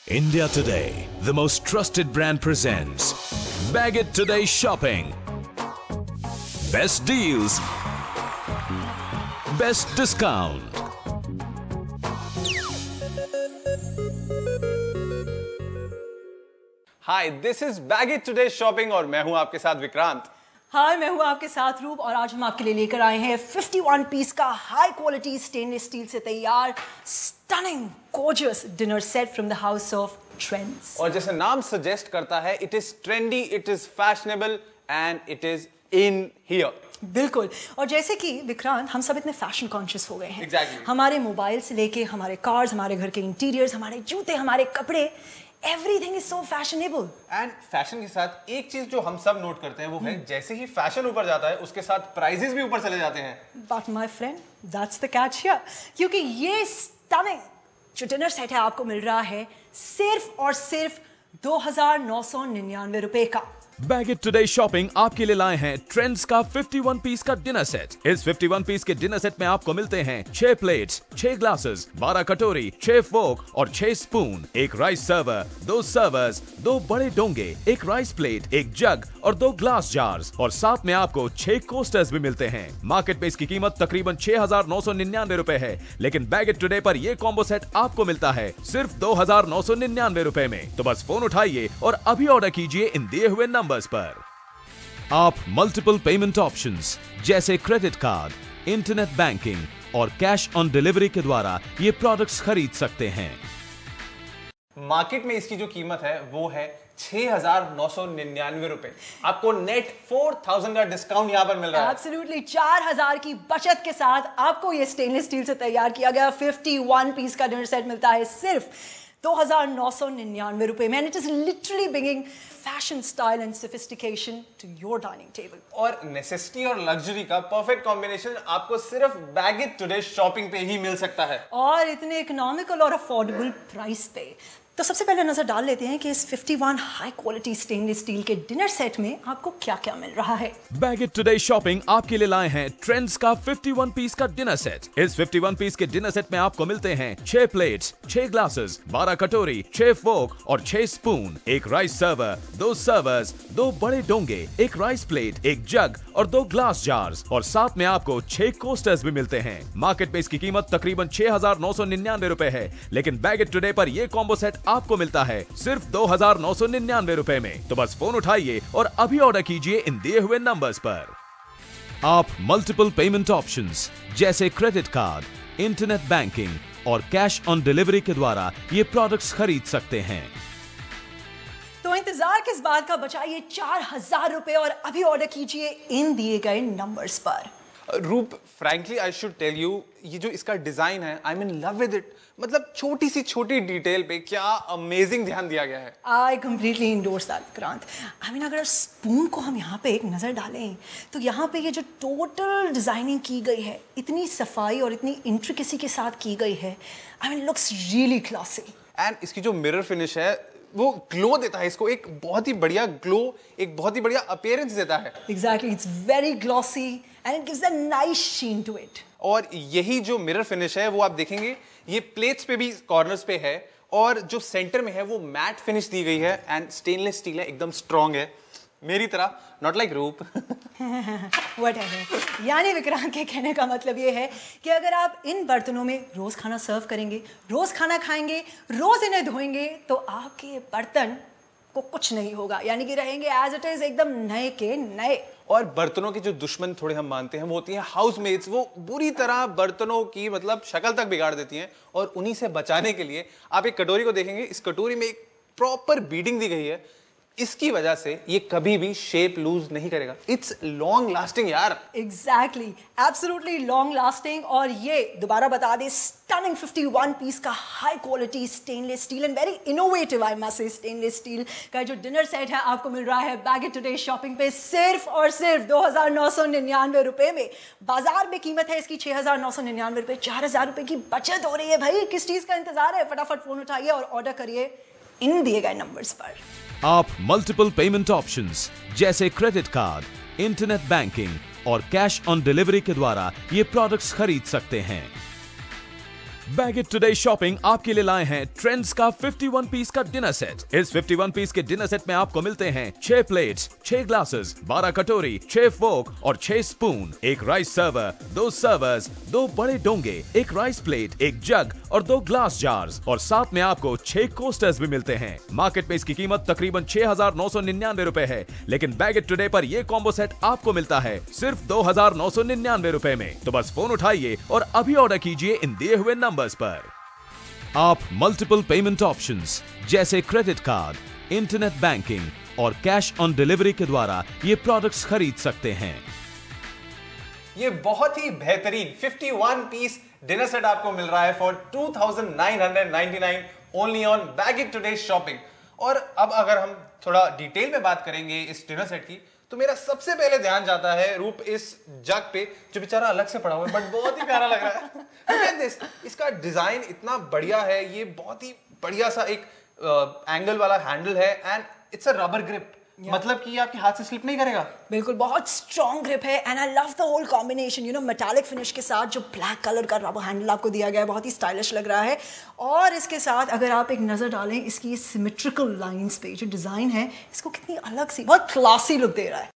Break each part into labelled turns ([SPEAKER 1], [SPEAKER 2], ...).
[SPEAKER 1] India Today, the most trusted brand presents Bag It Today Shopping. Best deals, best discount.
[SPEAKER 2] Hi this is bag it today shopping और मैं हूं आपके साथ विक्रांत।
[SPEAKER 3] हाय, मैं हूं आपके साथ रूप और आज हम आपके लिए लेकर आए हैं 51 पीस का हाई क्वालिटी स्टेनलेस स्टील से तैयार stunning gorgeous dinner set from the house of trends.
[SPEAKER 2] और जैसे नाम सजेस्ट करता है, it is trendy, it is fashionable and it is in here.
[SPEAKER 3] बिल्कुल। और जैसे कि विक्रांत, हम सब इतने फैशन कॉन्शियस हो गए हैं।
[SPEAKER 2] Exactly.
[SPEAKER 3] हमारे मोबाइल से लेके हमारे कार्स, हमारे घर के इंटीरियर्स, हमारे जूते, हमारे कपड़े, everything is so fashionable.
[SPEAKER 2] And fashion के साथ एक चीज जो हम सब नोट करते हैं वो है जैसे ही फैशन ऊपर जाता है उसके साथ प्राइजेस भी ऊपर चले जाते हैं।
[SPEAKER 3] But my friend, that's the catch here, क्योंकि ये स्टनिंग जो डिनर सेट है आपको मिल रहा है सिर्फ और सिर्फ 2,999 रुपए का।
[SPEAKER 1] बैग इट टुडे शॉपिंग आपके लिए लाए हैं ट्रेंड्स का 51 पीस का डिनर सेट। इस 51 पीस के डिनर सेट में आपको मिलते हैं 6 प्लेट्स, 6 ग्लासेस, 12 कटोरी, 6 फोर्क और 6 स्पून, एक राइस सर्वर, 2 सर्वर्स, 2 बड़े डोंगे, एक राइस प्लेट, एक जग और 2 ग्लास जार्स और साथ में आपको 6 कोस्टर्स भी मिलते हैं। मार्केट में इसकी कीमत तकरीबन 6,999 रुपए है, लेकिन बैग इट टुडे पर यह कॉम्बो सेट आपको मिलता है सिर्फ 2,999 रुपए में। तो बस फोन उठाइए और अभी ऑर्डर कीजिए इन दिए हुए नंबर्स पर। आप मल्टीपल पेमेंट ऑप्शंस जैसे क्रेडिट कार्ड, इंटरनेट बैंकिंग और कैश ऑन डिलीवरी के द्वारा ये प्रोडक्ट्स खरीद सकते हैं।
[SPEAKER 2] मार्केट में इसकी जो कीमत है वो है 6,999 रुपए। आपको नेट 4,000 का डिस्काउंट यहाँ पर मिल रहा है।
[SPEAKER 3] एब्सोल्युटली 4,000 की बचत के साथ आपको ये स्टेनलेस स्टील से तैयार किया गया 51 पीस का डिनर सेट मिलता है सिर्फ 2,999 रुपए में। It is literally bringing fashion, style and sophistication to your dining table.
[SPEAKER 2] और नेसेसिटी और लग्जरी का परफेक्ट कॉम्बिनेशन आपको सिर्फ बैग इट टुडे शॉपिंग पे ही मिल सकता है,
[SPEAKER 3] और इतने इकोनॉमिकल और अफोर्डेबल प्राइस पे। तो सबसे पहले नजर डाल लेते हैं कि इस 51 हाई क्वालिटी स्टेनलेस स्टील के डिनर सेट में आपको क्या क्या मिल रहा है।
[SPEAKER 1] बैग इट टुडे शॉपिंग आपके लिए लाए हैं ट्रेंड्स का 51 पीस का डिनर सेट। इस 51 पीस के डिनर सेट में आपको मिलते हैं 6 प्लेट्स, 6 ग्लासेस, 12 कटोरी, 6 फोर्क और 6 स्पून, एक राइस सर्वर, 2 सर्वर्स, 2 बड़े डोंगे, एक राइस प्लेट, एक जग और 2 ग्लास जार्स और साथ में आपको 6 कोस्टर्स भी मिलते हैं। मार्केट में इसकी कीमत तकरीबन 6,999 रुपए है, लेकिन बैग इट टुडे पर यह कॉम्बो सेट आपको मिलता है सिर्फ 2,999 रुपए में। तो बस फोन उठाइए और अभी ऑर्डर कीजिए इन दिए हुए नंबर्स पर। आप मल्टीपल पेमेंट ऑप्शंस जैसे क्रेडिट कार्ड, इंटरनेट बैंकिंग और कैश ऑन डिलीवरी के द्वारा ये प्रोडक्ट्स खरीद सकते हैं।
[SPEAKER 3] तो इंतजार किस बात का, बचाइए 4,000 रुपए और अभी ऑर्डर कीजिए इन दिए गए नंबर्स पर।
[SPEAKER 2] Roop, frankly I should tell you, ये जो इसका डिजाइन है, I am in love with it. मतलब छोटी सी छोटी डिटेल पे क्या अमेजिंग ध्यान दिया गया है।
[SPEAKER 3] I completely endorse that Vikrant. I mean, अगर स्पून को हम यहाँ पे एक नजर डालें तो यहाँ पे ये जो टोटल डिजाइनिंग की गई है, इतनी सफाई और इतनी इंट्रिकेसी के साथ की गई है। I mean, looks really classy.
[SPEAKER 2] And इसकी जो मिरर फिनिश है वो ग्लो देता है इसको, एक बहुत ही बढ़िया ग्लो, एक बहुत ही बढ़िया अपीयरेंस देता है।
[SPEAKER 3] Exactly, it's very glossy and it gives a nice sheen to it.
[SPEAKER 2] और यही जो मिरर फिनिश है वो आप देखेंगे ये प्लेट्स पे भी, कॉर्नर्स पे है, और जो सेंटर में है वो मैट फिनिश दी गई है एंड स्टेनलेस स्टील है, एकदम स्ट्रॉन्ग है, मेरी तरह, नॉट लाइक रूप।
[SPEAKER 3] व्हाटएवर। यानी विक्रांत के कहने का मतलब ये है कि अगर आप इन बर्तनों में रोज खाना सर्व करेंगे, रोज खाना खाएंगे, रोज इन्हें धोएंगे, तो आपके ये बर्तन को कुछ नहीं होगा, यानी कि रहेंगे एज इट इज, एकदम नए के नए।
[SPEAKER 2] और बर्तनों के जो दुश्मन थोड़े हम मानते हैं वो होती हैं हाउसमेट्स। वो बुरी तरह बर्तनों की मतलब शक्ल तक बिगाड़ देती हैं, और उन्हीं से बचाने के लिए आप एक कटोरी को देखेंगे, इस कटोरी में एक प्रॉपर बीडिंग दी गई है। इसकी वजह से ये कभी भी शेप लूज नहीं करेगा। इट्स लॉन्ग लास्टिंग यार।
[SPEAKER 3] Exactly, absolutely long lasting. और ये दोबारा बता दे, स्टनिंग 51 पीस का high quality stainless steel and very innovative, I must say, stainless steel का जो डिनर सेट है आपको मिल रहा है बैग इट टुडे शॉपिंग पे सिर्फ और सिर्फ 2,999 रुपए में। बाजार में कीमत है इसकी 6,999 रुपए। 4,000 रुपए की बचत हो रही है भाई, किस चीज का इंतजार है? फटाफट फोन उठाइए और ऑर्डर करिए इन दिए गए नंबर्स पर।
[SPEAKER 1] आप मल्टीपल पेमेंट ऑप्शंस जैसे क्रेडिट कार्ड, इंटरनेट बैंकिंग और कैश ऑन डिलीवरी के द्वारा ये प्रोडक्ट्स खरीद सकते हैं। बैग इट टुडे शॉपिंग आपके लिए लाए हैं ट्रेंड्स का 51 पीस का डिनर सेट। इस 51 पीस के डिनर सेट में आपको मिलते हैं 6 प्लेट्स, 6 ग्लासेस, 12 कटोरी, 6 फोक और 6 स्पून, एक राइस सर्वर, 2 सर्वर्स, 2 बड़े डोंगे, एक राइस प्लेट, एक जग और 2 ग्लास जार्स और साथ में आपको 6 कोस्टर्स भी मिलते हैं। मार्केट में इसकी कीमत तकरीबन 6,999 रुपए है, लेकिन बैग इट टुडे पर यह कॉम्बो सेट आपको मिलता है सिर्फ 2,999 रुपए में। तो बस फोन उठाइए और अभी ऑर्डर कीजिए इन दिए हुए नंबर्स पर। आप मल्टीपल पेमेंट ऑप्शंस जैसे क्रेडिट कार्ड, इंटरनेट बैंकिंग और कैश ऑन डिलीवरी के द्वारा ये प्रोडक्ट्स खरीद सकते हैं।
[SPEAKER 2] ये बहुत ही बेहतरीन 51 पीस डिनर सेट आपको मिल रहा है for 2,999 only on bag it today shopping. और अब अगर हम थोड़ा डिटेल में बात करेंगे इस डिनर सेट की, तो मेरा सबसे पहले ध्यान जाता है रूप इस जग पे, जो बेचारा अलग से पड़ा हुआ है बट बहुत ही प्यारा लग रहा है। Look at this, इसका डिजाइन इतना बढ़िया है, ये बहुत ही बढ़िया सा एक एंगल वाला हैंडल है and it's a rubber grip, मतलब कि आपके हाथ से स्लिप नहीं करेगा।
[SPEAKER 3] बिल्कुल, बहुत स्ट्रॉन्ग ग्रिप है and I love the whole combination, you know metallic finish के साथ जो ब्लैक कलर का रबर हैंडल आपको दिया गया है, बहुत ही स्टाइलिश लग रहा है। और इसके साथ अगर आप एक नजर डालें इसकी सिमेट्रिकल लाइंस पे, जो डिजाइन है इसको कितनी अलग सी, बहुत क्लासी लुक दे रहा है।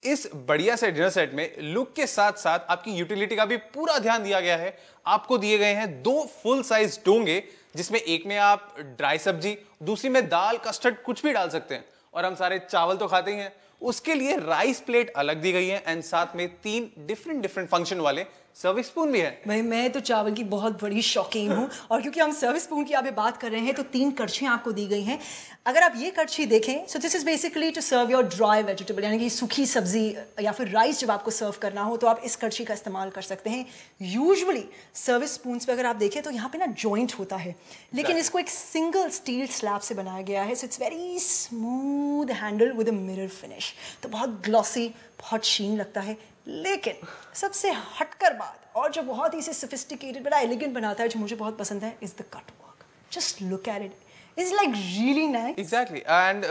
[SPEAKER 2] इस बढ़िया से डिनर सेट में लुक के साथ साथ आपकी यूटिलिटी का भी पूरा ध्यान दिया गया है। आपको दिए गए हैं 2 फुल साइज डोंगे, जिसमें एक में आप ड्राई सब्जी, दूसरी में दाल, कस्टर्ड कुछ भी डाल सकते हैं। और हम सारे चावल तो खाते ही हैं, उसके लिए राइस प्लेट अलग दी गई है एंड साथ में 3 डिफरेंट फंक्शन वाले सर्विस स्पून भी है।
[SPEAKER 3] भाई मैं तो चावल की बहुत बड़ी शौकीन हूँ और क्योंकि हम सर्विस स्पून की अभी बात कर रहे हैं तो 3 कड़छियाँ आपको दी गई हैं। अगर आप ये कड़छी देखें, so this is basically to serve your dry vegetable, यानी कि सूखी सब्जी या फिर राइस जब आपको सर्व करना हो तो आप इस कड़छी का इस्तेमाल कर सकते हैं। यूजुअली सर्विस स्पून्स पे अगर आप देखें तो यहाँ पे ना जॉइंट होता है, लेकिन इसको एक सिंगल स्टील स्लैब से बनाया गया है, so it's very smooth handle with a mirror finish, तो बहुत ग्लॉसी, बहुत शीन लगता है। लेकिन सबसे हटकर बात और जो बहुत ही इसे सोफिस्टिकेटेड बड़ा एलिगेंट बनाता है, जो मुझे बहुत पसंद है, is the cut work. Just look at it, it's like really nice.
[SPEAKER 2] Exactly and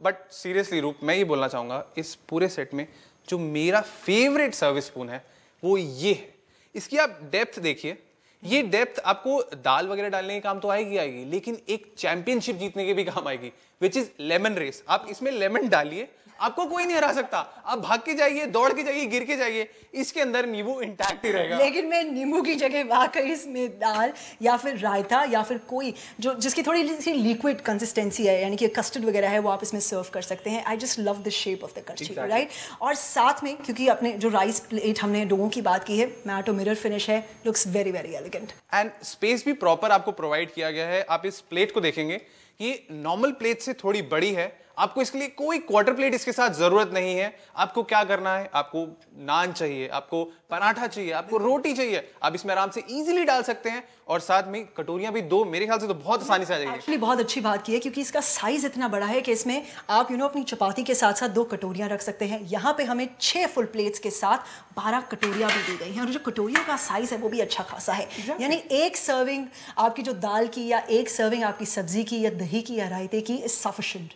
[SPEAKER 2] but seriously रूप, मैं ये बोलना चाहूंगा इस पूरे सेट में जो मेरा फेवरेट सर्विस स्पून है वो ये है। इसकी आप डेप्थ देखिए, ये डेप्थ आपको दाल वगैरह डालने के काम तो आएगी, लेकिन एक चैंपियनशिप जीतने के भी काम आएगी, विच इज लेमन रेस। आप इसमें लेमन डालिए, आपको कोई नहीं हरा सकता। आप भाग के जाइए, दौड़ के जाइए, गिर के जाइए, इसके अंदर नींबू इंटैक्ट ही रहेगा।
[SPEAKER 3] लेकिन मैं नींबू की जगह वाकई इसमें दाल या फिर रायता या फिर कोई जो जिसकी थोड़ी सी लिक्विड कंसिस्टेंसी है, यानी कि कस्टर्ड वगैरह है, वो आप इसमें सर्व कर सकते हैं। I just love the shape of the कड़छी, राइट। और साथ में क्योंकि अपने जो राइस प्लेट हमने डोंगों की बात की है, मैट और मिरर फिनिश है, looks very very elegant
[SPEAKER 2] and space भी प्रॉपर आपको प्रोवाइड किया गया है। आप इस प्लेट को देखेंगे, ये नॉर्मल प्लेट से थोड़ी बड़ी है, आपको इसके लिए कोई क्वार्टर प्लेट इसके साथ जरूरत नहीं है। आपको क्या करना है, आपको नान चाहिए, आपको पराठा चाहिए, आपको रोटी चाहिए, आप इसमें आराम से इजीली डाल सकते हैं। और साथ में कटोरियां भी 2, मेरे ख्याल से तो बहुत आसानी से आ जाएगी।
[SPEAKER 3] एक्चुअली बहुत अच्छी बात की है क्योंकि इसका साइज इतना बड़ा है कि इसमें आप अपनी चपाती के साथ साथ 2 कटोरियां रख सकते हैं। यहाँ पे हमें 6 फुल प्लेट्स के साथ 12 कटोरियां भी दी गई हैं, और जो कटोरियों का साइज है वो भी अच्छा खासा है। यानी एक सर्विंग आपकी जो दाल की या एक सर्विंग आपकी सब्जी की या दही की या रायते की इज सफिशिएंट।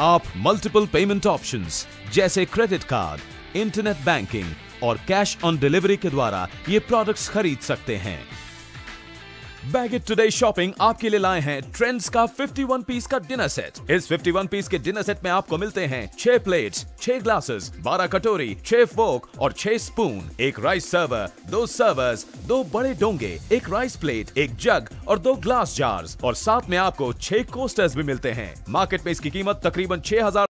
[SPEAKER 1] आप मल्टीपल पेमेंट ऑप्शंस जैसे क्रेडिट कार्ड, इंटरनेट बैंकिंग और कैश ऑन डिलीवरी के द्वारा ये प्रोडक्ट्स खरीद सकते हैं। बैग इट टुडे शॉपिंग आपके लिए लाए हैं ट्रेंड्स का 51 पीस का डिनर सेट। इस 51 पीस के डिनर सेट में आपको मिलते हैं 6 प्लेट्स, 6 ग्लासेस, 12 कटोरी, 6 फोक और 6 स्पून, एक राइस सर्वर, 2 सर्वर्स, 2 बड़े डोंगे, एक राइस प्लेट, एक जग और 2 ग्लास जार्स और साथ में आपको 6 कोस्टर्स भी मिलते हैं। मार्केट में इसकी कीमत तकरीबन 6,000